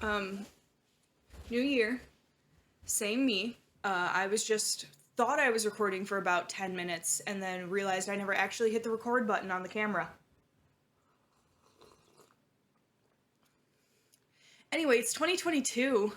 Um, New year, same me. Thought I was recording for about 10 minutes and then realized I never actually hit the record button on the camera. Anyway, it's 2022.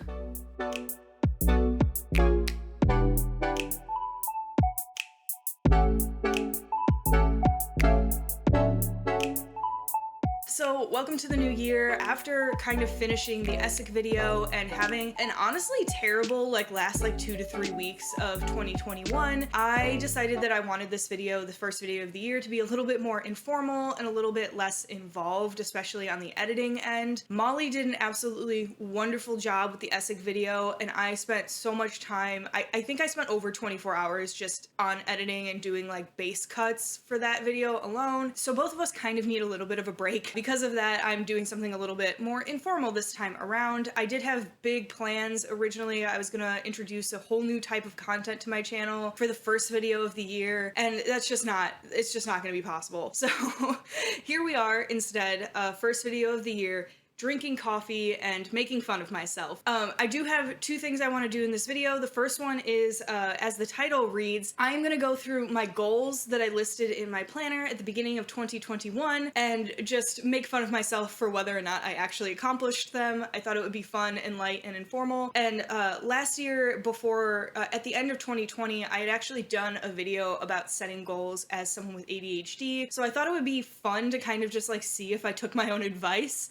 So, welcome to the new year. After kind of finishing the Essek video and having an honestly terrible last 2 to 3 weeks of 2021, I decided that I wanted this video, the first video of the year, to be a little bit more informal and a little bit less involved, especially on the editing end. Molly did an absolutely wonderful job with the Essek video, and I spent so much time. I think I spent over 24 hours just on editing and doing base cuts for that video alone. So both of us kind of need a little bit of a break. Because of that, I'm doing something a little bit more informal this time around. I did have big plans originally. I was gonna introduce a whole new type of content to my channel for the first video of the year, and it's just not gonna be possible. So here we are instead, first video of the year, drinking coffee and making fun of myself. I do have two things I want to do in this video. The first one is, as the title reads, I am going to go through my goals that I listed in my planner at the beginning of 2021 and just make fun of myself for whether or not I actually accomplished them. I thought it would be fun and light and informal. And last year, before, at the end of 2020, I had actually done a video about setting goals as someone with ADHD. So I thought it would be fun to kind of just see if I took my own advice.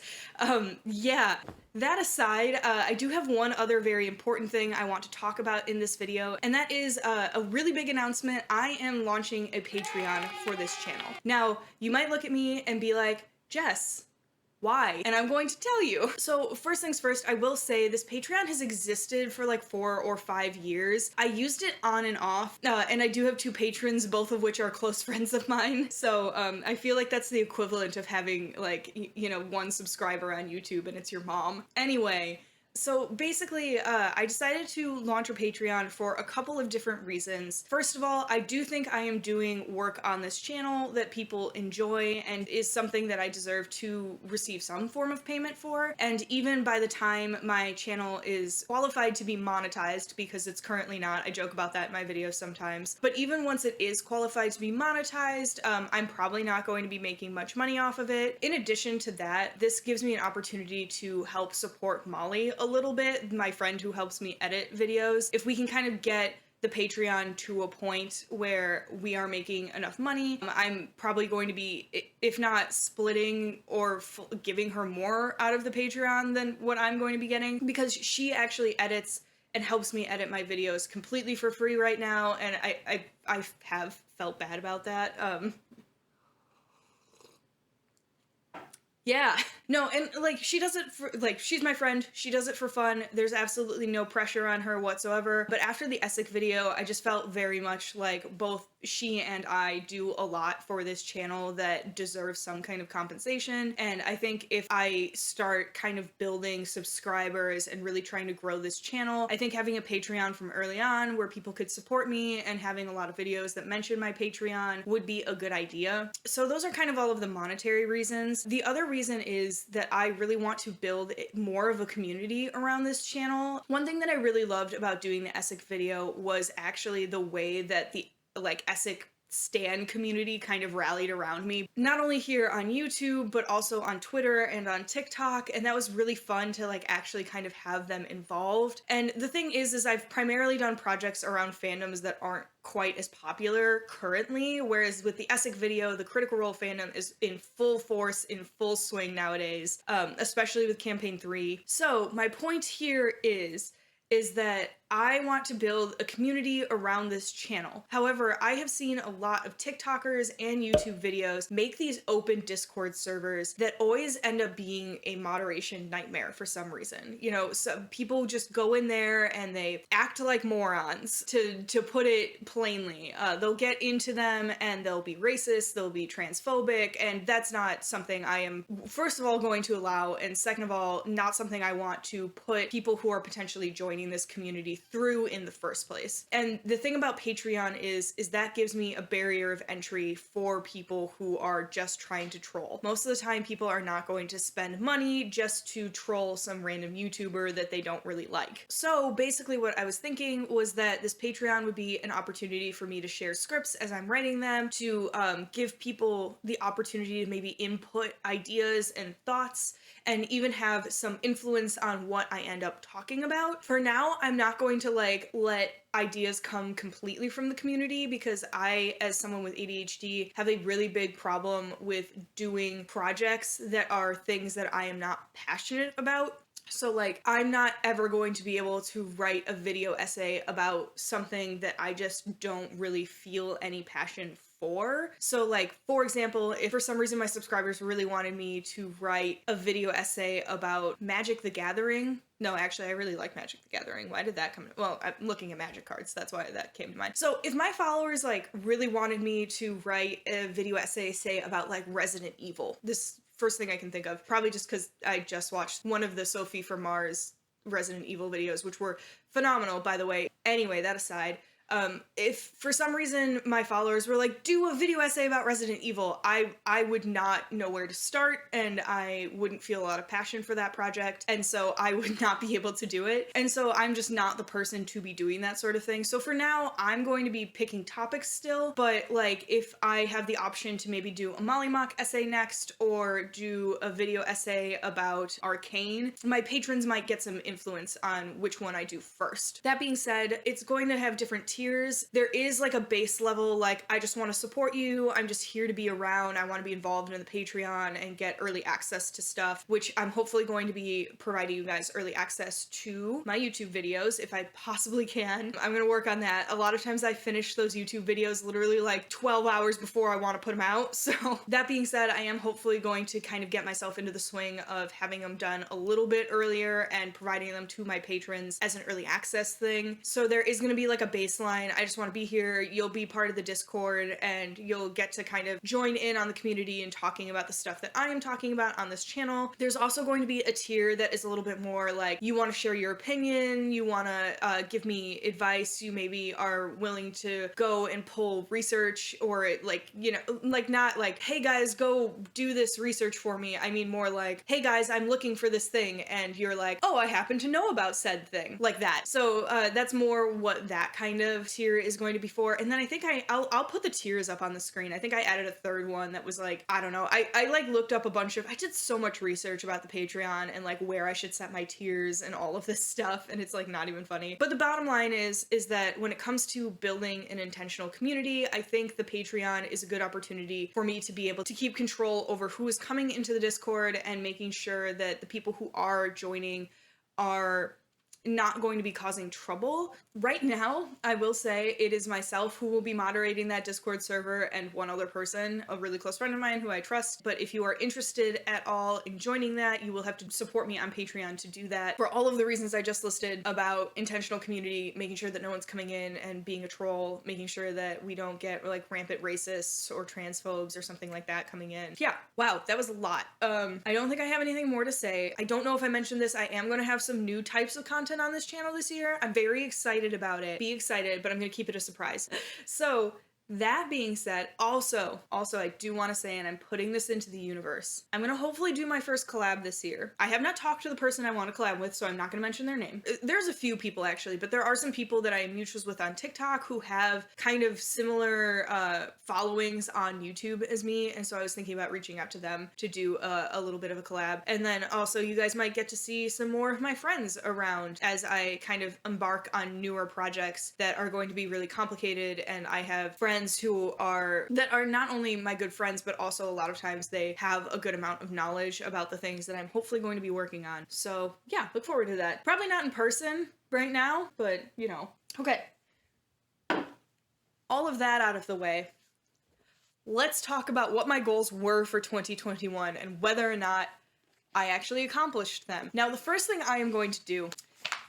Yeah, that aside, I do have one other very important thing I want to talk about in this video, and that is a really big announcement. I am launching a Patreon for this channel. Now, you might look at me and be like, Jess, why? And I'm going to tell you. So first things first, I will say this Patreon has existed for 4 or 5 years. I used it on and off, and I do have 2 patrons, both of which are close friends of mine. So I feel like that's the equivalent of having 1 subscriber on YouTube and it's your mom. Anyway, so basically, I decided to launch a Patreon for a couple of different reasons. First of all, I do think I am doing work on this channel that people enjoy and is something that I deserve to receive some form of payment for. And even by the time my channel is qualified to be monetized, because it's currently not, I joke about that in my videos sometimes, but even once it is qualified to be monetized, I'm probably not going to be making much money off of it. In addition to that, this gives me an opportunity to help support Molly a little bit, my friend who helps me edit videos. If we can kind of get the Patreon to a point where we are making enough money, I'm probably going to be, if not splitting or giving her more out of the Patreon than what I'm going to be getting, because she actually edits and helps me edit my videos completely for free right now, and I have felt bad about that. Yeah, no, and she does it for, she's my friend, she does it for fun, there's absolutely no pressure on her whatsoever. But after the Essek video, I just felt very much like both she and I do a lot for this channel that deserves some kind of compensation. And I think if I start kind of building subscribers and really trying to grow this channel, I think having a Patreon from early on where people could support me and having a lot of videos that mention my Patreon would be a good idea. So those are kind of all of the monetary reasons. The other reason is that I really want to build more of a community around this channel. One thing that I really loved about doing the Essek video was actually the way that the Essek stan community kind of rallied around me, not only here on YouTube but also on Twitter and on TikTok, and that was really fun to actually kind of have them involved. And the thing is I've primarily done projects around fandoms that aren't quite as popular currently, whereas with the Essek video, the Critical Role fandom is in full force, in full swing nowadays, especially with Campaign 3. So my point here is that I want to build a community around this channel. However, I have seen a lot of TikTokers and YouTube videos make these open Discord servers that always end up being a moderation nightmare for some reason. You know, some people just go in there and they act like morons, to put it plainly. They'll get into them and they'll be racist, they'll be transphobic, and that's not something I am, first of all, going to allow, and second of all, not something I want to put people who are potentially joining this community through in the first place. And the thing about Patreon is that gives me a barrier of entry for people who are just trying to troll. Most of the time, people are not going to spend money just to troll some random YouTuber that they don't really like. So basically what I was thinking was that this Patreon would be an opportunity for me to share scripts as I'm writing them, to give people the opportunity to maybe input ideas and thoughts, and even have some influence on what I end up talking about. For now, I'm not going to like let ideas come completely from the community, because I, as someone with ADHD, have a really big problem with doing projects that are things that I am not passionate about. So like, I'm not ever going to be able to write a video essay about something that I just don't really feel any passion for. So like, for example, if for some reason my subscribers really wanted me to write a video essay about Magic the Gathering. No, actually, I really like Magic the Gathering. Why did that come? Well, I'm looking at Magic cards. That's why that came to mind. So if my followers like really wanted me to write a video essay, say about like Resident Evil, this first thing I can think of, probably just because I just watched one of the Sophie from Mars Resident Evil videos, which were phenomenal, by the way. Anyway, that aside, if for some reason my followers were like, do a video essay about Resident Evil, I would not know where to start, and I wouldn't feel a lot of passion for that project, and so I would not be able to do it. And so I'm just not the person to be doing that sort of thing. So for now, I'm going to be picking topics still, but like, if I have the option to maybe do a Molly Mock essay next, or do a video essay about Arcane, my patrons might get some influence on which one I do first. That being said, it's going to have different tiers. There is like a base level, like, I just want to support you, I'm just here to be around, I want to be involved in the Patreon and get early access to stuff, which I'm hopefully going to be providing you guys early access to my YouTube videos if I possibly can. I'm gonna work on that. A lot of times I finish those YouTube videos literally like 12 hours before I want to put them out. So that being said, I am hopefully going to kind of get myself into the swing of having them done a little bit earlier and providing them to my patrons as an early access thing. So there is going to be like a baseline. I just want to be here. You'll be part of the Discord, and you'll get to kind of join in on the community and talking about the stuff that I am talking about on this channel. There's also going to be a tier that is a little bit more like, you want to share your opinion, you want to give me advice, you maybe are willing to go and pull research, or like, you know, like, not like, hey guys, go do this research for me. I mean more like, hey guys, I'm looking for this thing, and you're like, oh, I happen to know about said thing, like that. So that's more what that kind of tier is going to be for. And then I think I'll put the tiers up on the screen. I think I added a third one that was like, I don't know, I like looked up a bunch of, I did so much research about the Patreon and like where I should set my tiers and all of this stuff, and it's like not even funny. But the bottom line is that when it comes to building an intentional community, I think the Patreon is a good opportunity for me to be able to keep control over who is coming into the Discord, and making sure that the people who are joining are not going to be causing trouble. Right now, I will say it is myself who will be moderating that Discord server, and one other person, a really close friend of mine who I trust. But if you are interested at all in joining that, you will have to support me on Patreon to do that, for all of the reasons I just listed about intentional community, making sure that no one's coming in and being a troll, making sure that we don't get like rampant racists or transphobes or something like that coming in. Yeah, wow, that was a lot. I don't think I have anything more to say. I don't know if I mentioned this, I am going to have some new types of content on this channel this year. I'm very excited about it. Be excited, but I'm gonna keep it a surprise. So that being said, also I do want to say, and I'm putting this into the universe, I'm gonna hopefully do my first collab this year. I have not talked to the person I want to collab with, so I'm not gonna mention their name. There's a few people actually, but there are some people that I am mutuals with on TikTok who have kind of similar followings on YouTube as me, and so I was thinking about reaching out to them to do a little bit of a collab. And then also you guys might get to see some more of my friends around as I kind of embark on newer projects that are going to be really complicated, and I have friends that are not only my good friends, but also a lot of times they have a good amount of knowledge about the things that I'm hopefully going to be working on. So yeah, look forward to that. Probably not in person right now, but you know. Okay. All of that out of the way, let's talk about what my goals were for 2021 and whether or not I actually accomplished them. Now, the first thing I am going to do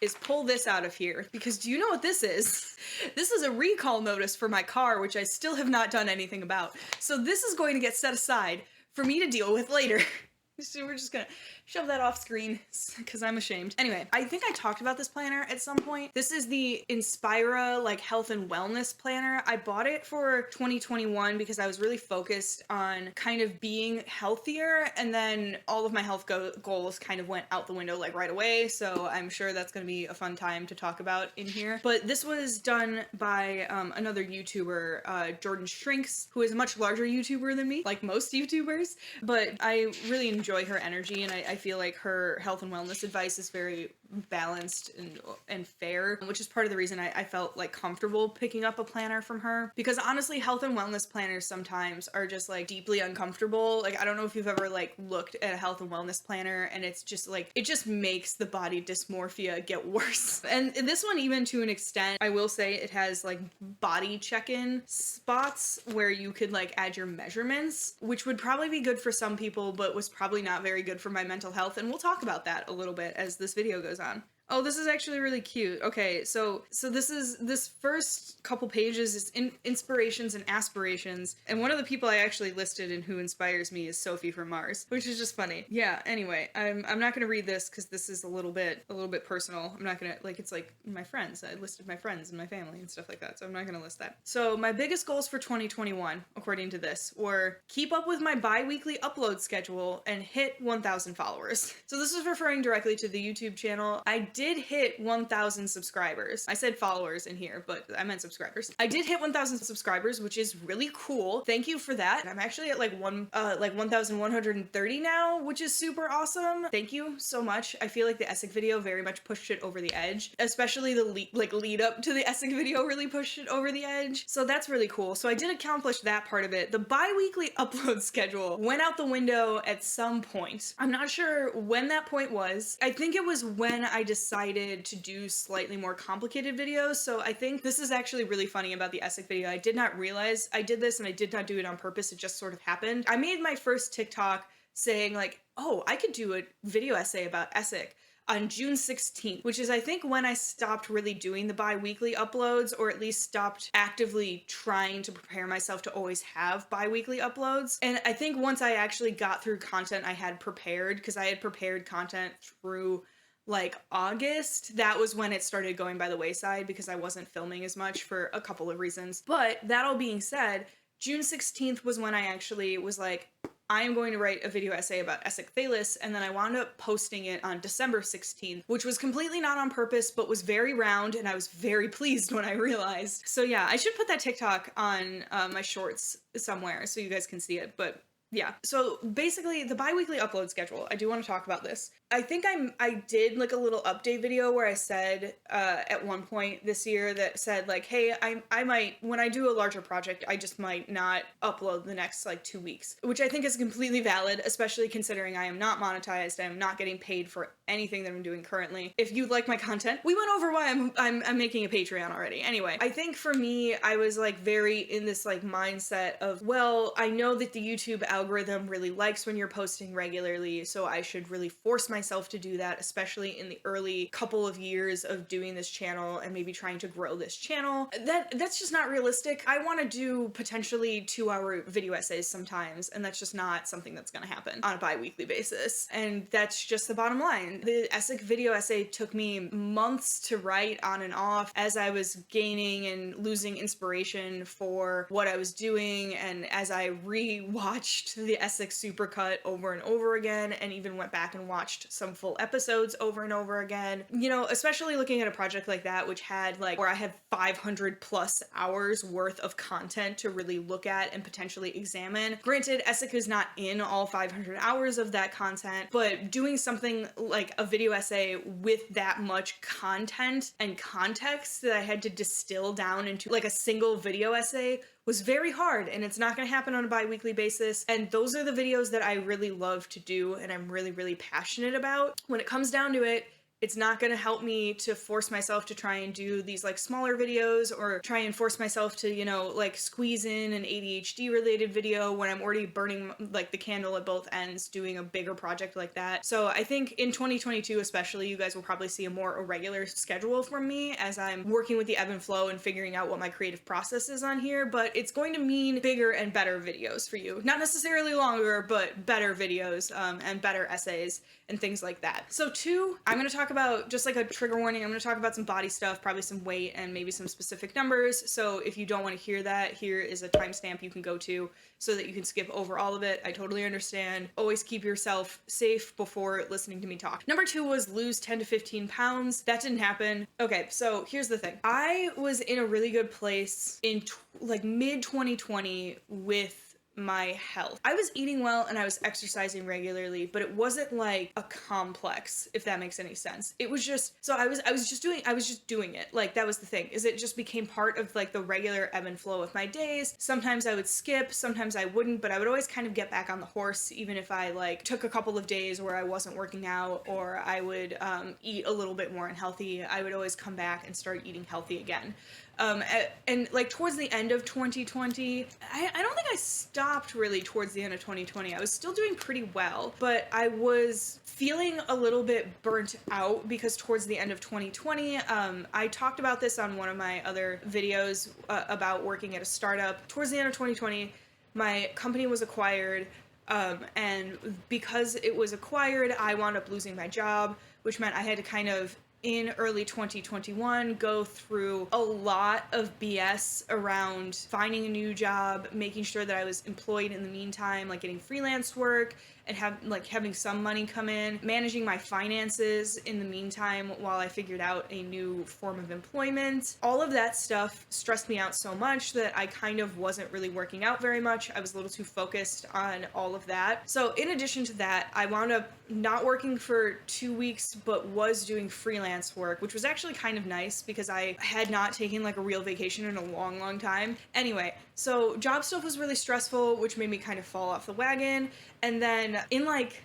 is pull this out of here, because do you know what this is? This is a recall notice for my car, which I still have not done anything about. So this is going to get set aside for me to deal with later. So we're just gonna shove that off screen because I'm ashamed. Anyway, I think I talked about this planner at some point. This is the Inspira like health and wellness planner. I bought it for 2021 because I was really focused on kind of being healthier, and then all of my health goals kind of went out the window like right away. So I'm sure that's gonna be a fun time to talk about in here. But this was done by another YouTuber, Jordan Shrinks, who is a much larger YouTuber than me, like most YouTubers. But I really enjoy her energy, and I feel like her health and wellness advice is very balanced and fair, which is part of the reason I felt like comfortable picking up a planner from her, because honestly health and wellness planners sometimes are just like deeply uncomfortable. Like I don't know if you've ever like looked at a health and wellness planner and it's just like it just makes the body dysmorphia get worse. And this one, even to an extent, I will say it has like body check-in spots where you could like add your measurements, which would probably be good for some people but was probably not very good for my mental health, and we'll talk about that a little bit as this video goes on. Oh, this is actually really cute. Okay, so this first couple pages is inspirations and aspirations, and one of the people I actually listed in who inspires me is Sophie from Mars, which is just funny. Yeah. Anyway, I'm not gonna read this because this is a little bit personal. I'm not gonna it's like my friends. I listed my friends and my family and stuff like that, so I'm not gonna list that. So my biggest goals for 2021, according to this, were keep up with my bi-weekly upload schedule and hit 1,000 followers. So this is referring directly to the YouTube channel. I did hit 1,000 subscribers. I said followers in here, but I meant subscribers. I did hit 1,000 subscribers, which is really cool. Thank you for that. I'm actually at like 1,130 now, which is super awesome. Thank you so much. I feel like the Essek video very much pushed it over the edge, especially the lead up to the Essek video really pushed it over the edge. So that's really cool. So I did accomplish that part of it. The bi-weekly upload schedule went out the window at some point. I'm not sure when that point was. I think it was when I decided to do slightly more complicated videos. So I think this is actually really funny about the Essek video. I did not realize I did this, and I did not do it on purpose. It just sort of happened. I made my first TikTok saying like, oh, I could do a video essay about Essek on June 16th, which is I think when I stopped really doing the bi-weekly uploads, or at least stopped actively trying to prepare myself to always have bi-weekly uploads. And I think once I actually got through content I had prepared, because I had prepared content through like August, that was when it started going by the wayside because I wasn't filming as much for a couple of reasons. But that all being said, June 16th was when I actually was like, I am going to write a video essay about Essek Thalis, and then I wound up posting it on December 16th, which was completely not on purpose, but was very round, and I was very pleased when I realized. So yeah, I should put that TikTok on my shorts somewhere so you guys can see it, but yeah. So basically the bi-weekly upload schedule, I do want to talk about this. I think I did like a little update video where I said at one point this year that said like, hey, I might, when I do a larger project, I just might not upload the next like 2 weeks, which I think is completely valid, especially considering I am not monetized. I am not getting paid for anything that I'm doing currently. If you like my content, we went over why I'm making a Patreon already. Anyway, I think for me, I was like very in this like mindset of, well, I know that the YouTube algorithm really likes when you're posting regularly, so I should really force myself to do that, especially in the early couple of years of doing this channel and maybe trying to grow this channel. That's just not realistic. I want to do potentially 2-hour video essays sometimes, and that's just not something that's gonna happen on a bi-weekly basis. And that's just the bottom line. The Essek video essay took me months to write on and off as I was gaining and losing inspiration for what I was doing, and as I re-watched the Essek Supercut over and over again, and even went back and watched some full episodes over and over again. You know, especially looking at a project like that, which had like, where I had 500 plus hours worth of content to really look at and potentially examine. Granted, Essek is not in all 500 hours of that content, but doing something like a video essay with that much content and context that I had to distill down into like a single video essay was very hard, and it's not going to happen on a bi-weekly basis. And those are the videos that I really love to do and I'm really, really passionate about. When it comes down to it, It's not going to help me to force myself to try and do these like smaller videos or try and force myself to, you know, like squeeze in an ADHD related video when I'm already burning like the candle at both ends doing a bigger project like that. So I think in 2022 especially, you guys will probably see a more irregular schedule from me as I'm working with the ebb and flow and figuring out what my creative process is on here, but it's going to mean bigger and better videos for you. Not necessarily longer, but better videos and better essays and things like that. So 2, I'm going to talk about, just like a trigger warning, I'm going to talk about some body stuff, probably some weight and maybe some specific numbers. So if you don't want to hear that, here is a timestamp you can go to so that you can skip over all of it. I totally understand. Always keep yourself safe before listening to me talk. Number 2 was lose 10 to 15 pounds. That didn't happen. Okay, so here's the thing. I was in a really good place in like mid 2020 with my health. I was eating well and I was exercising regularly, but it wasn't like a complex, if that makes any sense. It was just, so I was just doing it. Like, that was the thing, is it just became part of like the regular ebb and flow of my days. Sometimes I would skip, sometimes I wouldn't, but I would always kind of get back on the horse, even if I like took a couple of days where I wasn't working out or I would eat a little bit more unhealthy. I would always come back and start eating healthy again. And like towards the end of 2020, I don't think I stopped really towards the end of 2020. I was still doing pretty well, but I was feeling a little bit burnt out because towards the end of 2020, I talked about this on one of my other videos about working at a startup. Towards the end of 2020, my company was acquired. And because it was acquired, I wound up losing my job, which meant I had to kind of, in early 2021, go through a lot of BS around finding a new job, making sure that I was employed in the meantime, like getting freelance work and having some money come in, managing my finances in the meantime while I figured out a new form of employment. All of that stuff stressed me out so much that I kind of wasn't really working out very much. I was a little too focused on all of that. So in addition to that, I wound up not working for 2 weeks, but was doing freelance work, which was actually kind of nice because I had not taken like a real vacation in a long, long time. Anyway, so job stuff was really stressful, which made me kind of fall off the wagon. And then in like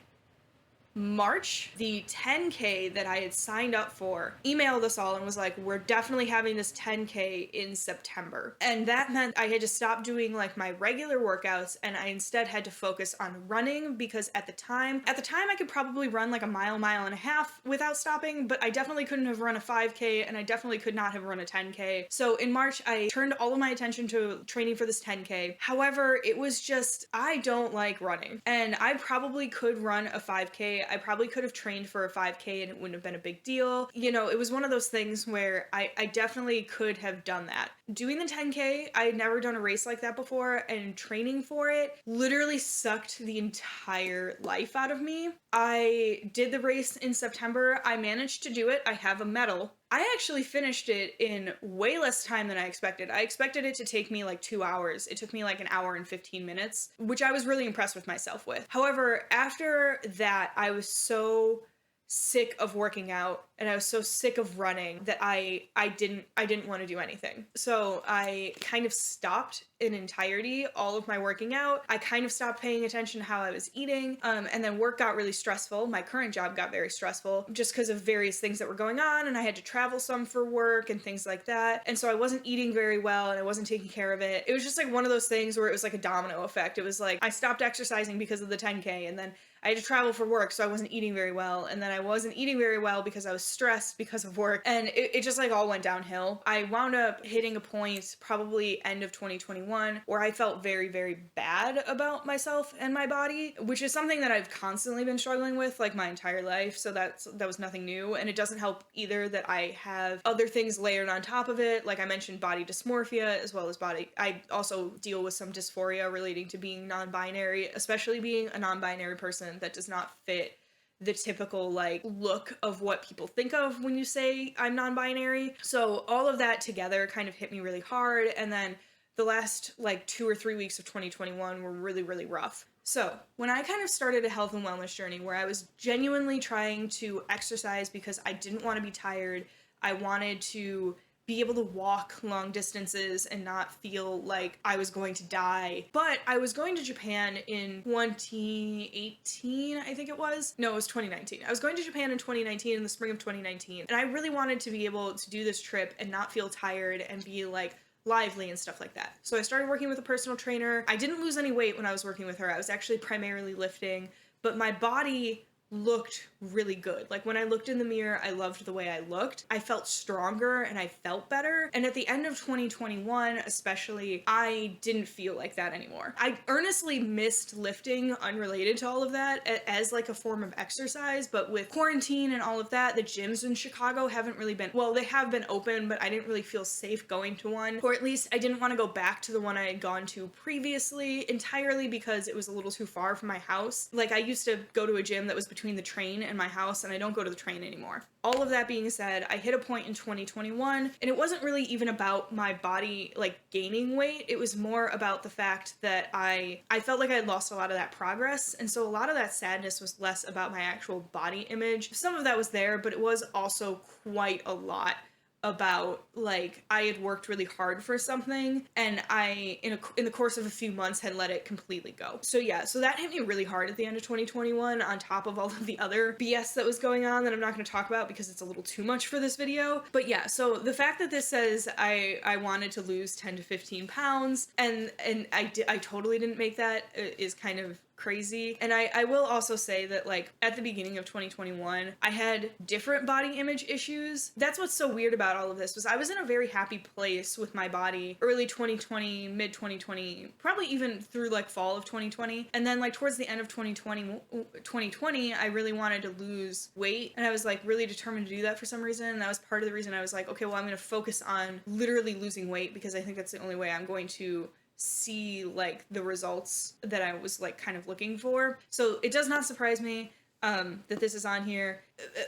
March, the 10K that I had signed up for emailed us all and was like, we're definitely having this 10K in September. And that meant I had to stop doing like my regular workouts and I instead had to focus on running because at the time I could probably run like a mile and a half without stopping, but I definitely couldn't have run a 5K and I definitely could not have run a 10K. So in March, I turned all of my attention to training for this 10K. However, it was just, I don't like running and I probably could run a 5K. I probably could have trained for a 5K and it wouldn't have been a big deal. You know, it was one of those things where I definitely could have done that. Doing the 10K, I had never done a race like that before, and training for it literally sucked the entire life out of me. I did the race in September. I managed to do it. I have a medal. I actually finished it in way less time than I expected. I expected it to take me like 2 hours. It took me like 1 hour and 15 minutes, which I was really impressed with myself with. However, after that, I was so sick of working out and I was so sick of running that I didn't want to do anything. So I kind of stopped in entirety all of my working out. I kind of stopped paying attention to how I was eating. And then work got really stressful. My current job got very stressful just because of various things that were going on, and I had to travel some for work and things like that. And so I wasn't eating very well and I wasn't taking care of it. It was just like one of those things where it was like a domino effect. It was like I stopped exercising because of the 10K, and then I had to travel for work, so I wasn't eating very well. And then I wasn't eating very well because I was stressed because of work. And it just like all went downhill. I wound up hitting a point probably end of 2021 where I felt very, very bad about myself and my body, which is something that I've constantly been struggling with like my entire life. So that was nothing new. And it doesn't help either that I have other things layered on top of it. Like I mentioned, body dysmorphia, as well as I also deal with some dysphoria relating to being non-binary, especially being a non-binary person that does not fit the typical like look of what people think of when you say I'm non-binary. So all of that together kind of hit me really hard. And then the last like 2 or 3 weeks of 2021 were really, really rough. So when I kind of started a health and wellness journey where I was genuinely trying to exercise because I didn't want to be tired, I wanted to be able to walk long distances and not feel like I was going to die. But I was going to Japan in 2018, I think it was. No, it was 2019. I was going to Japan in 2019, in the spring of 2019. And I really wanted to be able to do this trip and not feel tired and be like lively and stuff like that. So I started working with a personal trainer. I didn't lose any weight when I was working with her. I was actually primarily lifting, but my body looked really good. Like when I looked in the mirror, I loved the way I looked. I felt stronger and I felt better. And at the end of 2021, especially, I didn't feel like that anymore. I earnestly missed lifting unrelated to all of that as like a form of exercise, but with quarantine and all of that, the gyms in Chicago haven't really been, well, they have been open, but I didn't really feel safe going to one, or at least I didn't want to go back to the one I had gone to previously entirely because it was a little too far from my house. Like I used to go to a gym that was between the train and my house, and I don't go to the train anymore. All of that being said, I hit a point in 2021, and it wasn't really even about my body like gaining weight. It was more about the fact that I felt like I had lost a lot of that progress, and so a lot of that sadness was less about my actual body image. Some of that was there, but it was also quite a lot about like I had worked really hard for something and I in the course of a few months had let it completely go. So yeah, so that hit me really hard at the end of 2021 on top of all of the other BS that was going on that I'm not going to talk about because it's a little too much for this video. But yeah, so the fact that this says I wanted to lose 10 to 15 pounds and I totally didn't make that is kind of crazy. And I will also say that like at the beginning of 2021, I had different body image issues. That's what's so weird about all of this was I was in a very happy place with my body early 2020, mid 2020, probably even through like fall of 2020. And then like towards the end of 2020, I really wanted to lose weight and I was like really determined to do that for some reason. And that was part of the reason I was like, okay, well, I'm going to focus on literally losing weight because I think that's the only way I'm going to see like the results that I was like kind of looking for. So it does not surprise me that this is on here.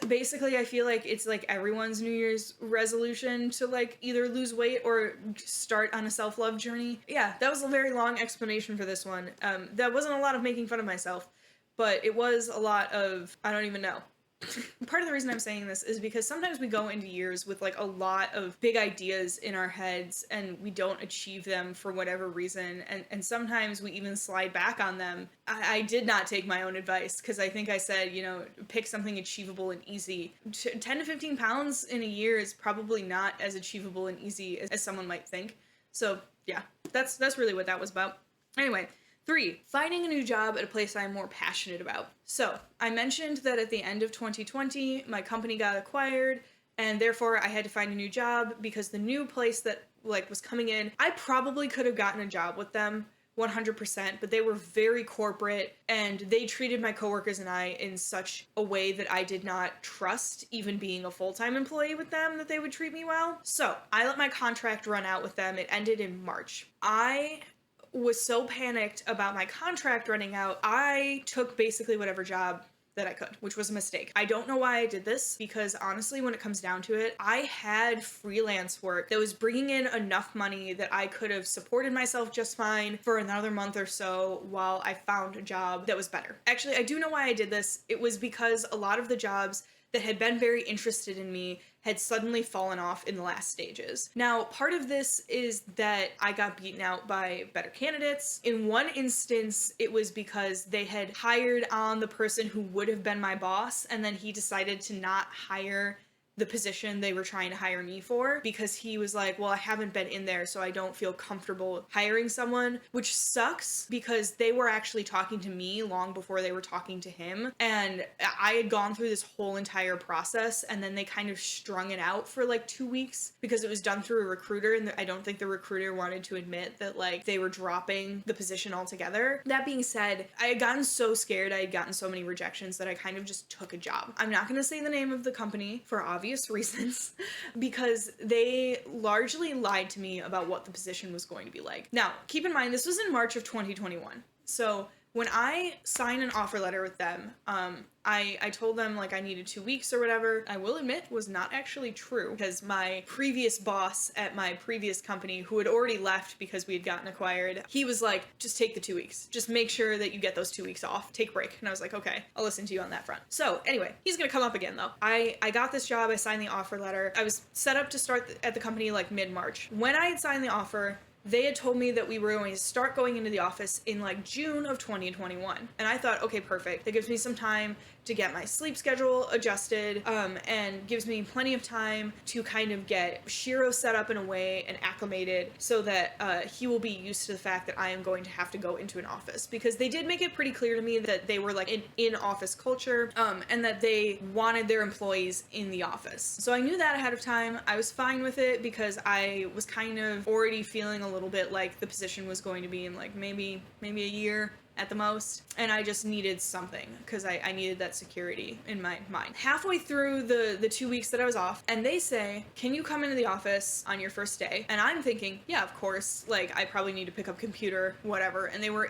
Basically, I feel like it's like everyone's New Year's resolution to like either lose weight or start on a self-love journey. Yeah, that was a very long explanation for this one. That wasn't a lot of making fun of myself, but it was a lot of, I don't even know. Part of the reason I'm saying this is because sometimes we go into years with like a lot of big ideas in our heads and we don't achieve them for whatever reason, and sometimes we even slide back on them. I did not take my own advice because I think I said, you know, pick something achievable and easy. 10 to 15 pounds in a year is probably not as achievable and easy as someone might think. So yeah, that's really what that was about. Anyway, 3, finding a new job at a place I'm more passionate about. So I mentioned that at the end of 2020, my company got acquired and therefore I had to find a new job because the new place that like was coming in, I probably could have gotten a job with them 100%, but they were very corporate and they treated my coworkers and I in such a way that I did not trust, even being a full-time employee with them, that they would treat me well. So I let my contract run out with them. It ended in March. I was so panicked about my contract running out, I took basically whatever job that I could, which was a mistake. I don't know why I did this because honestly, when it comes down to it, I had freelance work that was bringing in enough money that I could have supported myself just fine for another month or so while I found a job that was better. Actually, I do know why I did this. It was because a lot of the jobs that had been very interested in me had suddenly fallen off in the last stages. Now, part of this is that I got beaten out by better candidates. In one instance, it was because they had hired on the person who would have been my boss, and then he decided to not hire the position they were trying to hire me for because he was like, well, I haven't been in there, so I don't feel comfortable hiring someone, which sucks because they were actually talking to me long before they were talking to him. And I had gone through this whole entire process and then they kind of strung it out for like 2 weeks because it was done through a recruiter. And I don't think the recruiter wanted to admit that like they were dropping the position altogether. That being said, I had gotten so scared. I had gotten so many rejections that I kind of just took a job. I'm not going to say the name of the company for obvious reasons because they largely lied to me about what the position was going to be like. Now, keep in mind, this was in March of 2021. So When I signed an offer letter with them, I told them like I needed 2 weeks or whatever. I will admit was not actually true, because my previous boss at my previous company, who had already left because we had gotten acquired, he was like, just take the 2 weeks. Just make sure that you get those 2 weeks off. Take a break. And I was like, okay, I'll listen to you on that front. So anyway, he's gonna come up again though. I got this job. I signed the offer letter. I was set up to start at the company like mid-March. When I had signed the offer, they had told me that we were going to start going into the office in like June of 2021. And I thought, okay, perfect. That gives me some time to get my sleep schedule adjusted, and gives me plenty of time to kind of get Shiro set up in a way and acclimated so that he will be used to the fact that I am going to have to go into an office, because they did make it pretty clear to me that they were like an in-office culture, and that they wanted their employees in the office. So I knew that ahead of time. I was fine with it because I was kind of already feeling a little bit like the position was going to be in like maybe a year at the most, and I just needed something because I needed that security in my mind. Halfway through the 2 weeks that I was off, and they say, can you come into the office on your first day? And I'm thinking, yeah, of course, like I probably need to pick up computer, whatever. And they were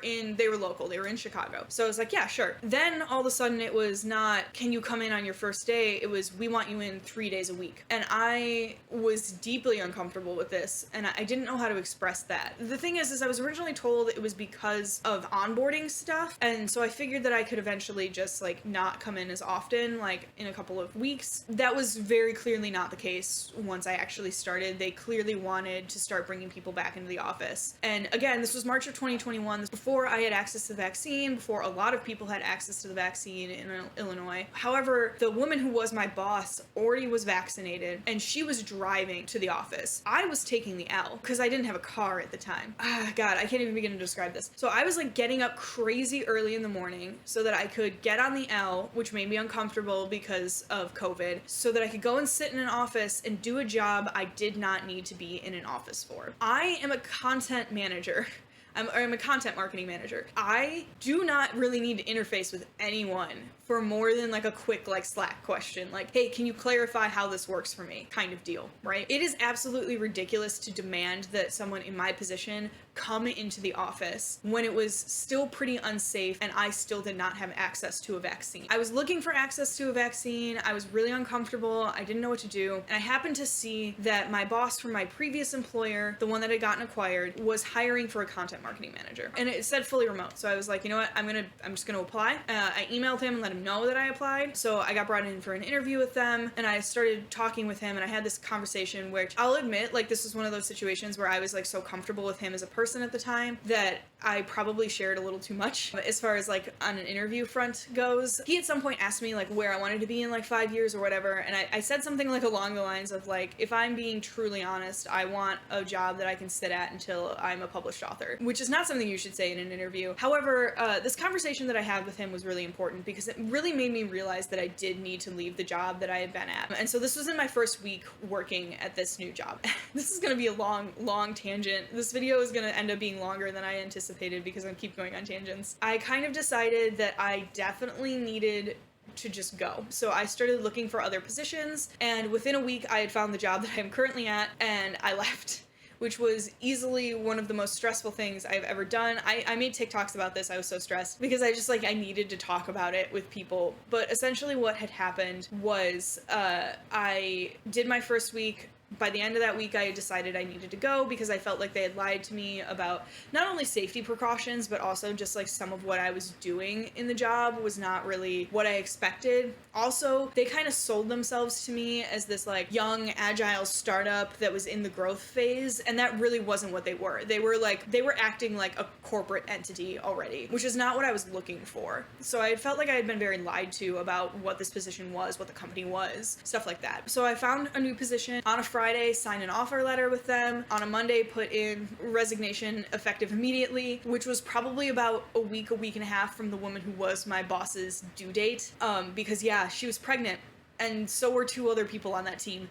local, they were in Chicago. So I was like, yeah, sure. Then all of a sudden it was not, can you come in on your first day? It was, we want you in 3 days a week. And I was deeply uncomfortable with this, and I didn't know how to express that. The thing is I was originally told it was because of onboarding stuff, and so I figured that I could eventually just like not come in as often, like in a couple of weeks. That was very clearly not the case once I actually started. They clearly wanted to start bringing people back into the office. And again, this was March of 2021, this before I had access to the vaccine, before a lot of people had access to the vaccine in Illinois. However, the woman who was my boss already was vaccinated, and she was driving to the office. I was taking the L because I didn't have a car at the time. God, I can't even begin to describe this. So I was like getting up crazy early in the morning so that I could get on the L, which made me uncomfortable because of COVID, so that I could go and sit in an office and do a job I did not need to be in an office for. I am a content manager. I'm a content marketing manager. I do not really need to interface with anyone for more than like a quick like Slack question, like, hey, can you clarify how this works for me, kind of deal, right? It is absolutely ridiculous to demand that someone in my position come into the office when it was still pretty unsafe and I still did not have access to a vaccine. I was looking for access to a vaccine. I was really uncomfortable. I didn't know what to do. And I happened to see that my boss from my previous employer, the one that had gotten acquired, was hiring for a content marketing manager. And it said fully remote. So I was like, you know what? I'm just gonna apply. I emailed him and let him know that I applied. So I got brought in for an interview with them, and I started talking with him, and I had this conversation which I'll admit, like, this was one of those situations where I was like so comfortable with him as a person at the time that I probably shared a little too much as far as like on an interview front goes. He at some point asked me like where I wanted to be in like 5 years or whatever, and I said something like along the lines of like, if I'm being truly honest, I want a job that I can sit at until I'm a published author, which is not something you should say in an interview. However, this conversation that I had with him was really important because it really made me realize that I did need to leave the job that I had been at. And so this was in my first week working at this new job. This is going to be a long tangent. This video is going to end up being longer than I anticipated because I keep going on tangents. I kind of decided that I definitely needed to just go. So I started looking for other positions, and within a week I had found the job that I'm currently at, and I left, which was easily one of the most stressful things I've ever done. I made TikToks about this. I was so stressed because I just like, I needed to talk about it with people. But essentially what had happened was I did my first week. By the end of that week, I had decided I needed to go because I felt like they had lied to me about not only safety precautions, but also just like some of what I was doing in the job was not really what I expected. Also, they kind of sold themselves to me as this like young, agile startup that was in the growth phase, and that really wasn't what they were. They were acting like a corporate entity already, which is not what I was looking for. So I felt like I had been very lied to about what this position was, what the company was, stuff like that. So I found a new position on a Friday, signed an offer letter with them. On a Monday, put in resignation effective immediately, which was probably about a week and a half from the woman who was my boss's due date. Because yeah, she was pregnant, and so were 2 other people on that team.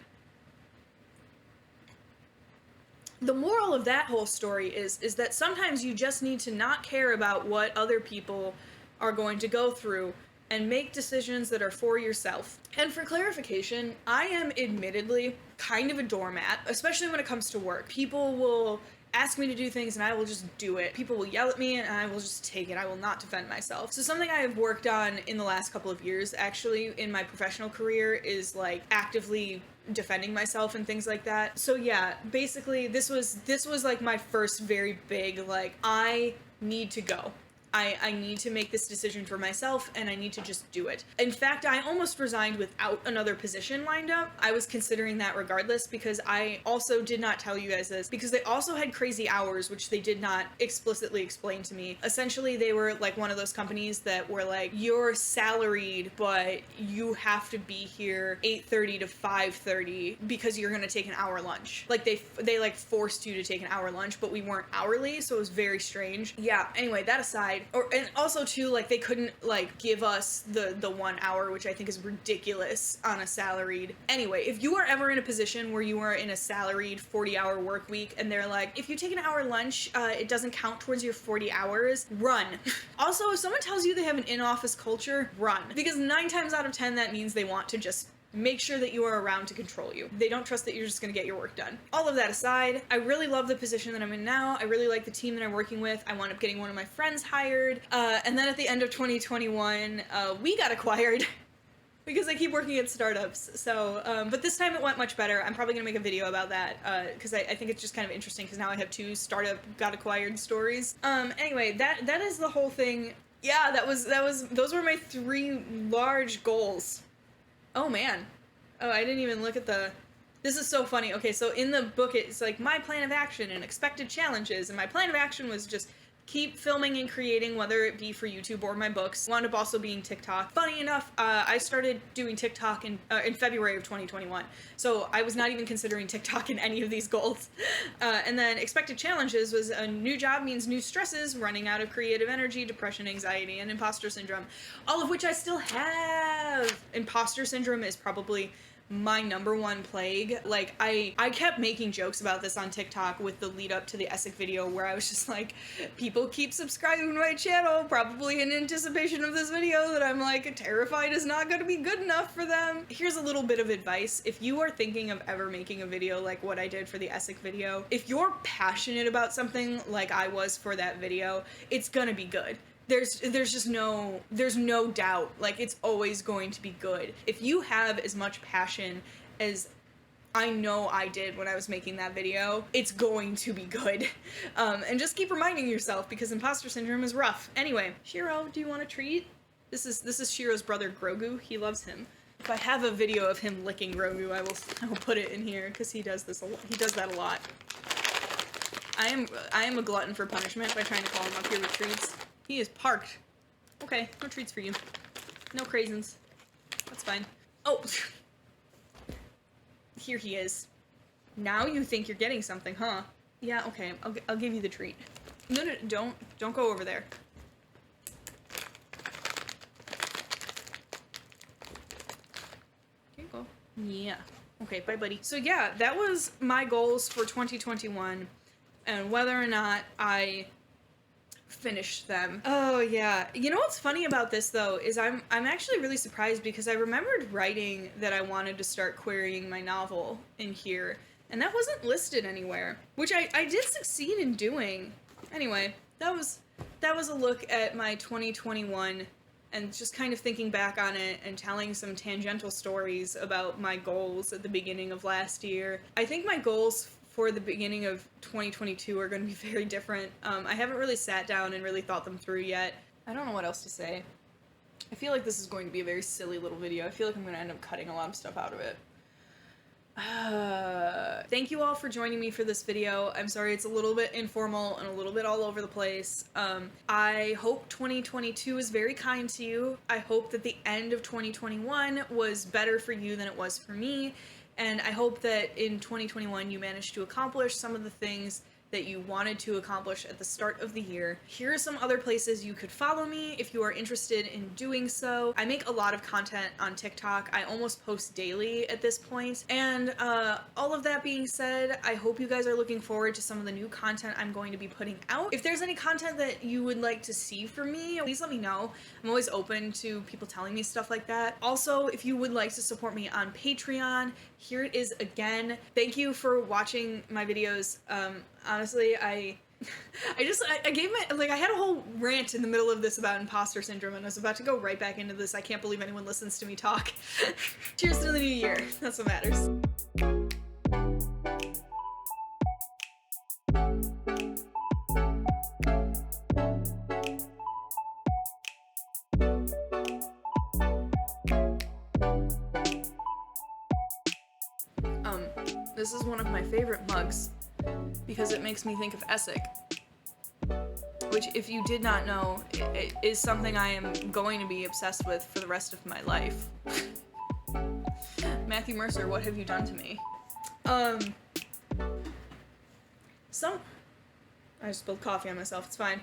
The moral of that whole story is that sometimes you just need to not care about what other people are going to go through and make decisions that are for yourself. And for clarification, I am admittedly kind of a doormat, especially when it comes to work. People will ask me to do things and I will just do it. People will yell at me and I will just take it. I will not defend myself. So something I have worked on in the last couple of years, actually, in my professional career is like actively defending myself and things like that. So yeah, basically this was like my first very big, like, I need to go. I need to make this decision for myself and I need to just do it. In fact, I almost resigned without another position lined up. I was considering that regardless because I also did not tell you guys this because they also had crazy hours, which they did not explicitly explain to me. Essentially, they were like one of those companies that were like, you're salaried, but you have to be here 8:30 to 5:30 because you're gonna take an hour lunch. Like they like forced you to take an hour lunch, but we weren't hourly, so it was very strange. Yeah, anyway, that aside, and also too, like they couldn't like give us the 1 hour, which I think is ridiculous on a salaried. Anyway, if you are ever in a position where you are in a salaried 40-hour work week and they're like, if you take an hour lunch, it doesn't count towards your 40 hours, run. Also, if someone tells you they have an in-office culture, run. Because 9 times out of 10, that means they want to just make sure that you are around to control you. They don't trust that you're just gonna get your work done. All of that aside, I really love the position that I'm in now. I really like the team that I'm working with. I wound up getting one of my friends hired. And then at the end of 2021, we got acquired because I keep working at startups. So, but this time it went much better. I'm probably gonna make a video about that because I think it's just kind of interesting because now I have 2 startup got acquired stories. Anyway, that is the whole thing. Yeah, those were my 3 large goals. Oh man. Oh, I didn't even look at this is so funny. Okay, so in the book, it's like my plan of action and expected challenges. And my plan of action was just keep filming and creating, whether it be for YouTube or my books. Wound up also being TikTok. Funny enough, I started doing TikTok in February of 2021. So I was not even considering TikTok in any of these goals. And then expected challenges was a new job means new stresses, running out of creative energy, depression, anxiety, and imposter syndrome. All of which I still have. Imposter syndrome is probably my #1 plague. Like I kept making jokes about this on TikTok with the lead up to the Essek video where I was just like, people keep subscribing to my channel probably in anticipation of this video that I'm like terrified is not going to be good enough for them. Here's a little bit of advice. If you are thinking of ever making a video like what I did for the Essek video, if you're passionate about something like I was for that video, it's gonna be good. There's no doubt, like it's always going to be good. If you have as much passion as I know I did when I was making that video, it's going to be good. And just keep reminding yourself because imposter syndrome is rough. Anyway, Shiro, do you want a treat? This is Shiro's brother Grogu. He loves him. If I have a video of him licking Grogu, I will put it in here because he does this a lot. He does that a lot. I am a glutton for punishment by trying to call him up here with treats. He is parked. Okay, no treats for you. No craisins. That's fine. Oh! Here he is. Now you think you're getting something, huh? Yeah, okay, I'll give you the treat. No, don't go over there. Here you go. Yeah. Okay, bye buddy. So yeah, that was my goals for 2021, and whether or not I finish them. Oh yeah. You know what's funny about this though is I'm actually really surprised because I remembered writing that I wanted to start querying my novel in here and that wasn't listed anywhere, which I did succeed in doing. Anyway, that was a look at my 2021 and just kind of thinking back on it and telling some tangential stories about my goals at the beginning of last year. I think my goals for the beginning of 2022 are going to be very different. I haven't really sat down and really thought them through yet. I don't know what else to say. I feel like this is going to be a very silly little video. I feel like I'm going to end up cutting a lot of stuff out of it. Thank you all for joining me for this video. I'm sorry it's a little bit informal and a little bit all over the place. I hope 2022 is very kind to you. I hope that the end of 2021 was better for you than it was for me. And I hope that in 2021 you managed to accomplish some of the things that you wanted to accomplish at the start of the year. Here are some other places you could follow me if you are interested in doing so. I make a lot of content on TikTok. I almost post daily at this point. And all of that being said, I hope you guys are looking forward to some of the new content I'm going to be putting out. If there's any content that you would like to see from me, please let me know. I'm always open to people telling me stuff like that. Also, if you would like to support me on Patreon, here it is again. Thank you for watching my videos Honestly, I gave I had a whole rant in the middle of this about imposter syndrome, and I was about to go right back into this. I can't believe anyone listens to me talk. Cheers to the new year. That's what matters. This is one of my favorite mugs because it makes me think of Essek, which, if you did not know, is something I am going to be obsessed with for the rest of my life. Matthew Mercer, what have you done to me? I just spilled coffee on myself, it's fine.